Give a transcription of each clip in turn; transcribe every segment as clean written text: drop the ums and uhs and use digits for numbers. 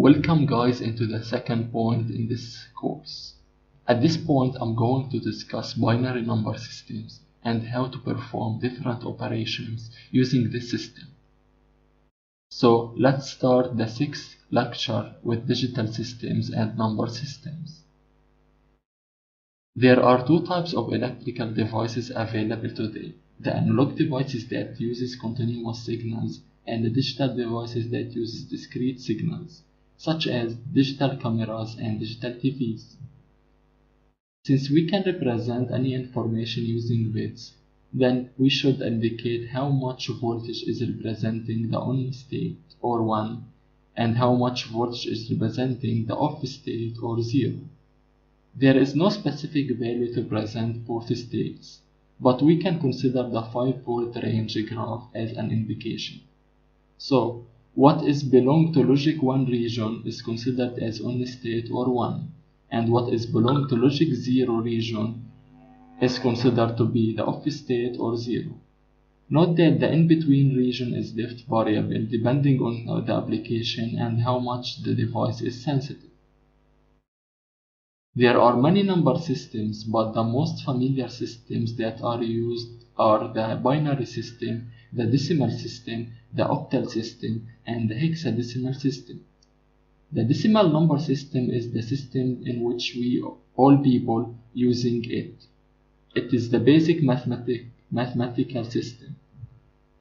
Welcome guys into the second point in this course. At this point I'm going to discuss binary number systems and how to perform different operations using this system. So let's start the sixth lecture with digital systems and number systems. There are two types of electrical devices available today: the analog devices that uses continuous signals and the digital devices that uses discrete signals, such as digital cameras and digital TVs. Since we can represent any information using bits, then we should indicate how much voltage is representing the on state or 1 and how much voltage is representing the off state or 0. There is no specific value to present both states, but we can consider the 5-volt range graph as an indication. So, what is belong to logic 1 region is considered as on state or 1, and what is belong to logic 0 region is considered to be the off state or 0. Note that the in-between region is left variable depending on the application and how much the device is sensitive. There are many number systems, but the most familiar systems that are used are the binary system, the decimal system, the octal system, and the hexadecimal system. The decimal number system is the system in which all people using it. It is the basic mathematical system.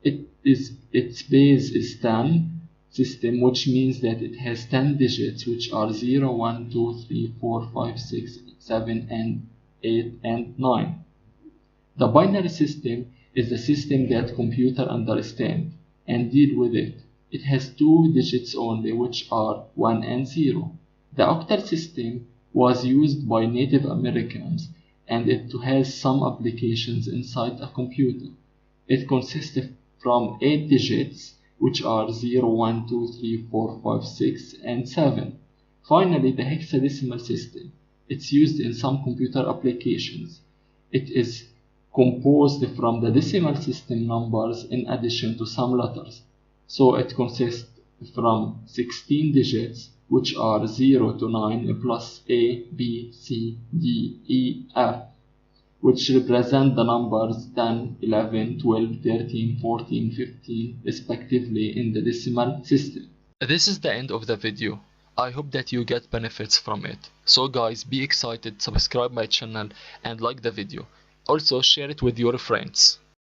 Its base is 10 system, which means that it has 10 digits, which are 0, 1, 2, 3, 4, 5, 6, 7, and 8, and 9. The binary system is the system that computer understand and deal with it. It has 2 digits only, which are 1 and 0. The octal system was used by Native Americans, and it has some applications inside a computer. It consists from 8 digits, which are 0, 1, 2, 3, 4, 5, 6, and 7. Finally, the hexadecimal system. It's used in some computer applications. It is composed from the decimal system numbers in addition to some letters. So it consists from 16 digits, which are 0 to 9 plus A, B, C, D, E, F, which represent the numbers 10, 11, 12, 13, 14, 15, respectively in the decimal system. This is the end of the video. I hope that you get benefits from it. So guys, be excited, subscribe my channel and like the video. Also share it with your friends.